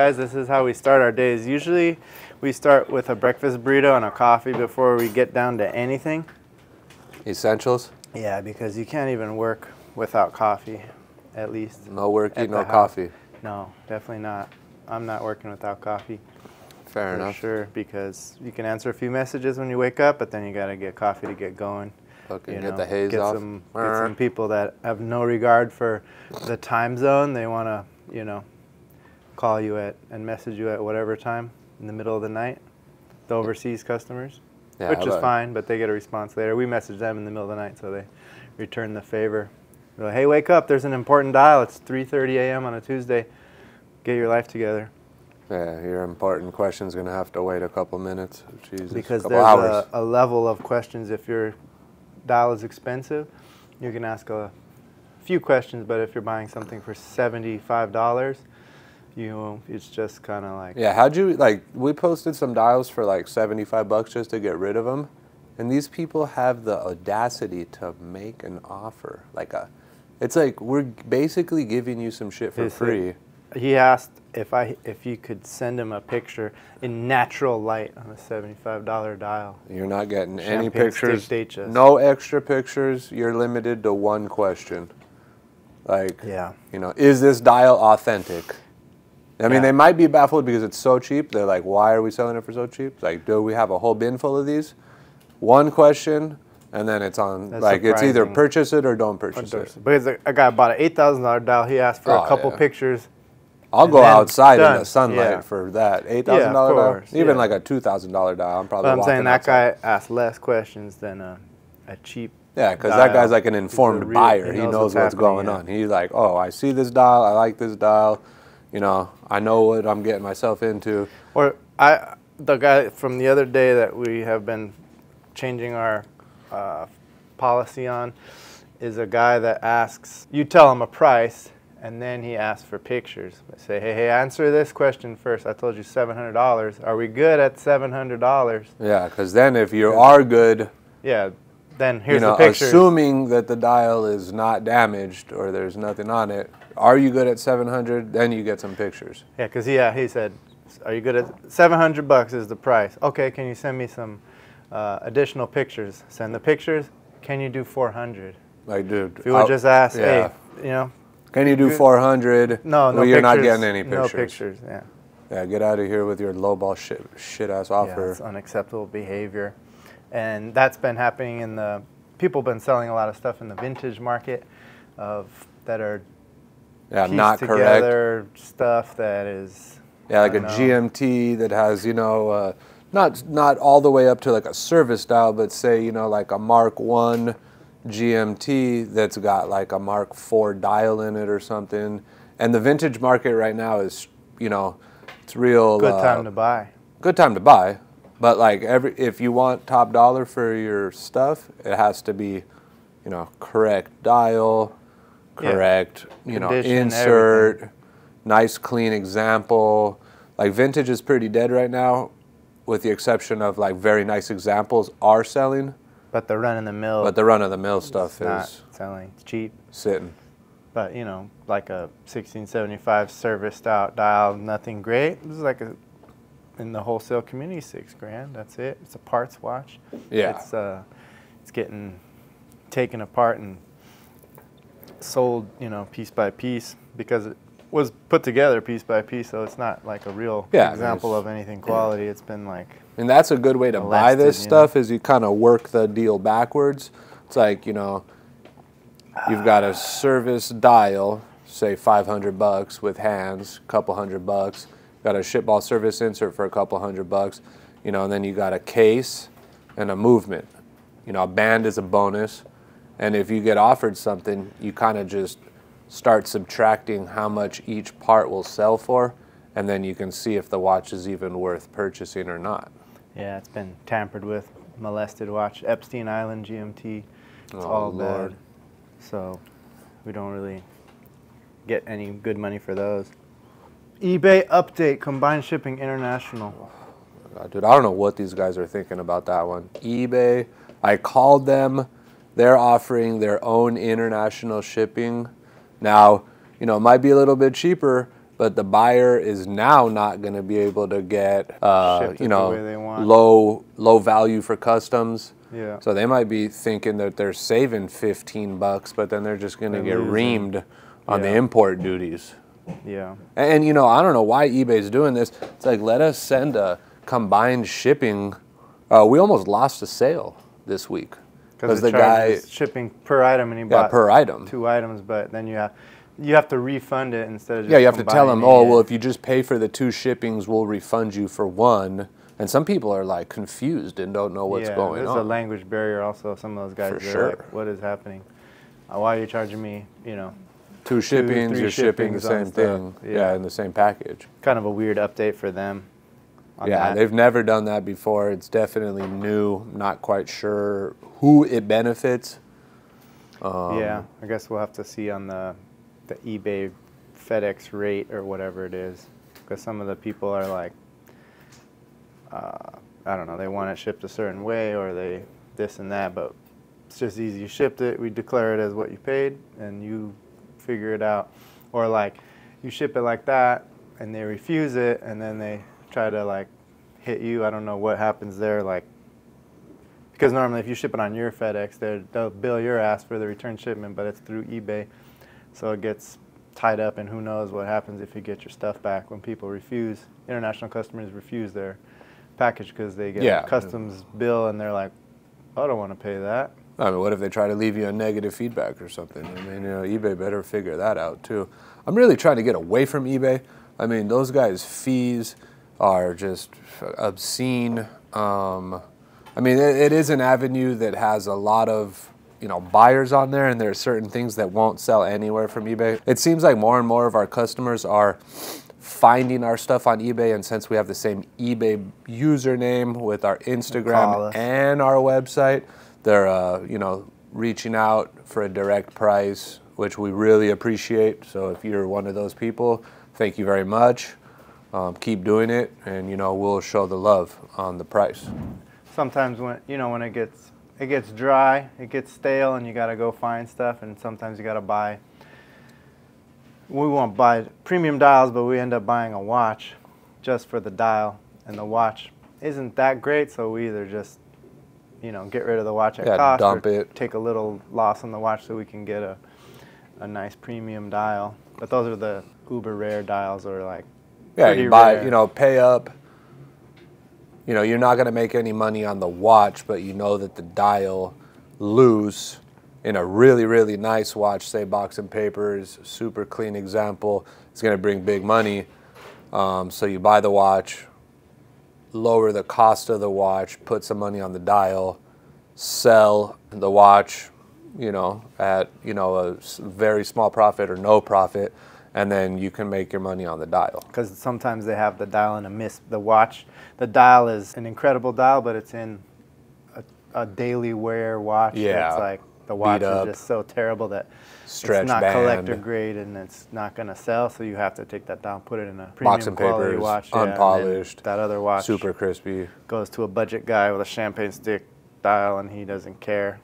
guys. This is how we start our days. Usually we start with a breakfast burrito and a coffee before we get down to anything. Essentials? Yeah, because you can't even work without coffee, at least. No worky, no coffee. No, definitely not. I'm not working without coffee. Fair enough. For sure, because you can answer a few messages when you wake up, but then you got to get coffee to get going. Okay, get the haze off. Get some people that have no regard for the time zone. They want to, call you and message you at whatever time in the middle of the night. The overseas customers, which is fine, but they get a response later. We message them in the middle of the night, so they return the favor. They're like, hey, wake up. There's an important dial. It's 3:30 a.m. on a Tuesday. Get your life together. Yeah, your important question's going to have to wait a couple minutes. Jesus, because couple there's hours. A level of questions. If your dial is expensive, you can ask a few questions, but if you're buying something for $75, it's just kind of like... Yeah, we posted some dials for like $75 just to get rid of them, and these people have the audacity to make an offer. It's like we're basically giving you some shit for free. He asked if you could send him a picture in natural light on a $75 dial. You're not getting any pictures. Stages. No extra pictures. You're limited to one question. Is this dial authentic? I mean, they might be baffled because it's so cheap. They're like, why are we selling it for so cheap? Like, do we have a whole bin full of these? One question, and then it's on. It's either purchase it or don't purchase it. Because a guy bought an $8,000 dial. He asked for a couple pictures. I'll go outside in the sunlight for that $8,000 dial. Even like a $2,000 dial. I'm probably. But I'm saying that outside. guy asked less questions than a cheap. Yeah, because that guy's like an informed buyer. He knows what's going on. He's like, oh, I see this dial. I like this dial. I know what I'm getting myself into. Or the guy from the other day that we have been changing our policy on is a guy that asks, you tell him a price, and then he asks for pictures. I say, hey, answer this question first. I told you $700. Are we good at $700? Yeah, because then if you are good, then here's the pictures. Assuming that the dial is not damaged or there's nothing on it, are you good at $700? Then you get some pictures. Yeah, because he said, are you good at $700 is the price. Okay, can you send me some additional pictures? Send the pictures. Can you do 400? Like, dude, if you would just ask, hey, can you do 400? No well, you're not getting any pictures. No pictures, yeah. Yeah, get out of here with your lowball shit-ass offer. Yeah, it's unacceptable behavior. And that's been happening people have been selling a lot of stuff in the vintage market that are pieced not together correct stuff that is... Yeah, like a GMT that has, not all the way up to like a service dial, but say, like a Mark 1 GMT that's got like a Mark 4 dial in it or something. And the vintage market right now is, it's real... Good time to buy. Good time to buy. But like if you want top dollar for your stuff, it has to be, correct dial, correct, insert, everything. Nice clean example. Like vintage is pretty dead right now, with the exception of like very nice examples are selling. But the run of the mill. Stuff is not selling. It's cheap. Sitting. But like a 1675 serviced out dial, nothing great. This is like in the wholesale community, $6,000. That's it. It's a parts watch. Yeah. It's getting taken apart and sold, piece by piece, because it was put together piece by piece. So it's not like a real example of anything quality. It's been like. And that's a good way to buy this stuff is you kind of work the deal backwards. It's like you've got a service dial, say $500 with hands, couple $100. Got a shipball service insert for a couple $100, and then you got a case and a movement. A band is a bonus, and if you get offered something, you kind of just start subtracting how much each part will sell for, and then you can see if the watch is even worth purchasing or not. Yeah, it's been tampered with, molested watch, Epstein Island GMT. It's all Lord. Bad. So we don't really get any good money for those. eBay update, combined shipping international. Dude, I don't know what these guys are thinking about that one. eBay, I called them. They're offering their own international shipping. Now, it might be a little bit cheaper, but the buyer is now not going to be able to get, Shipped you it the know, way they want. low value for customs. Yeah. So they might be thinking that they're saving $15, but then they're just going to get reamed on the import duties. Yeah. And, you know, I don't know why eBay's doing this. It's like, let us send a combined shipping. We almost lost a sale this week. Because the guy is shipping per item, and he bought per item 2 items, but then you have to refund it instead of just you have to tell them, it. well, if you just pay for the 2 shippings, we'll refund you for 1. And some people are like confused and don't know what's going on. There's a language barrier also. Some of those guys are like, what is happening? Why are you charging me, you know, 2 shippings, you're shipping the same thing. Yeah, in the same package. Kind of a weird update for them. They've never done that before. It's definitely new. Not quite sure who it benefits. I guess we'll have to see on the eBay FedEx rate or whatever it is. Because some of the people are like, I don't know, they want it shipped a certain way or they this and that, but it's just easy. You shipped it, we declare it as what you paid, and you figure it out. Or like, you ship it like that, and they refuse it, and then they try to like hit you. I don't know what happens there, like, because normally if you ship it on your FedEx, they'll bill your ass for the return shipment, but it's through eBay, so it gets tied up, and who knows what happens if you get your stuff back when people refuse. International customers refuse their package because they get a customs bill, and they're like, I don't want to pay that. I mean, what if they try to leave you a negative feedback or something? I mean, you know, eBay better figure that out too. I'm really trying to get away from eBay. I mean, those guys' fees are just obscene. I mean, it is an avenue that has a lot of, you know, buyers on there, and there are certain things that won't sell anywhere from eBay. It seems like more and more of our customers are finding our stuff on eBay, and since we have the same eBay username with our Instagram and our website, they're you know, reaching out for a direct price, which we really appreciate. So if you're one of those people, thank you very much. Keep doing it, and you know, we'll show the love on the price. Sometimes when it gets dry, it gets stale, and you got to go find stuff, and sometimes you got to buy. We won't buy premium dials, but we end up buying a watch just for the dial, and the watch isn't that great, so we either just, you know, get rid of the watch at cost, dump or it, take a little loss on the watch so we can get a nice premium dial. But those are the uber rare dials, or like you buy, you know, pay up. You know, you're not going to make any money on the watch, but you know that the dial loose in a really, really nice watch, say Box and Papers, super clean example, it's going to bring big money. So you buy the watch, lower the cost of the watch, put some money on the dial, sell the watch, you know, at, you know, a very small profit or no profit, and then you can make your money on the dial. Because sometimes they have the dial in a miss. The dial is an incredible dial, but it's in a daily wear watch. Yeah. It's like the watch is just so terrible that it's not collector grade, and it's not going to sell. So you have to take that dial, put it in a premium quality watch, unpolished. That other watch, super crispy, goes to a budget guy with a champagne stick dial, and he doesn't care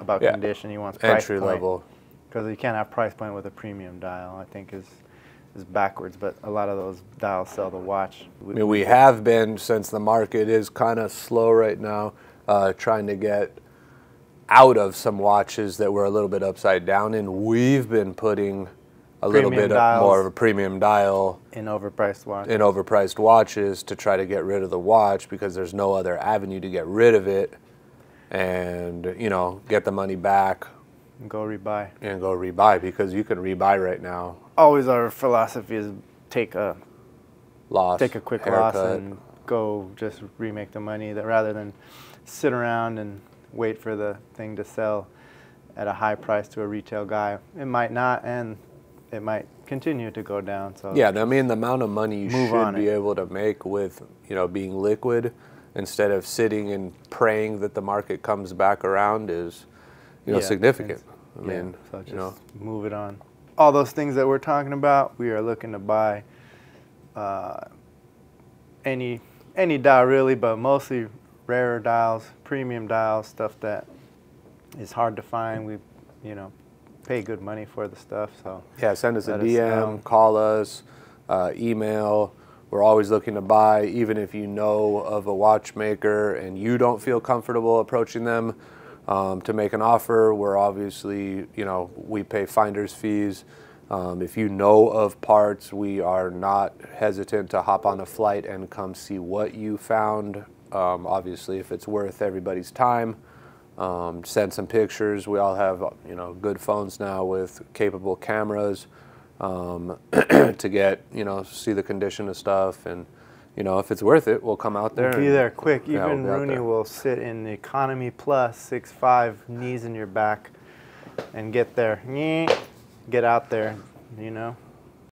about condition. He wants price entry level. Because you can't have price point with a premium dial, I think is backwards, but a lot of those dials sell the watch. I mean, we have been, since the market is kind of slow right now, trying to get out of some watches that were a little bit upside down, and we've been putting a little bit more of a premium dial in overpriced watches to try to get rid of the watch, because there's no other avenue to get rid of it and, you know, get the money back. And go rebuy, because you can rebuy right now. Always our philosophy is take a quick haircut. Loss and go just remake the money, that rather than sit around and wait for the thing to sell at a high price to a retail guy. It might not, and it might continue to go down. So yeah, I mean, the amount of money you should be able to make with, you know, being liquid instead of sitting and praying that the market comes back around is, you know, significant. I mean, so just you know, move it on. All those things that we're talking about, we are looking to buy any dial really, but mostly rarer dials, premium dials, stuff that is hard to find. We, you know, pay good money for the stuff. So yeah, send us a DM, call us. email. We're always looking to buy, even if you know of a watchmaker and you don't feel comfortable approaching them to make an offer. We're obviously, we pay finder's fees. If you know of parts, we are not hesitant to hop on a flight and come see what you found. Obviously, if it's worth everybody's time, send some pictures. We all have, good phones now with capable cameras to get, see the condition of stuff. And, if it's worth it, we'll come out there. We'll be there quick. Even we'll Rooney will sit in the economy plus 6'5", knees in your back, and get there. Get out there,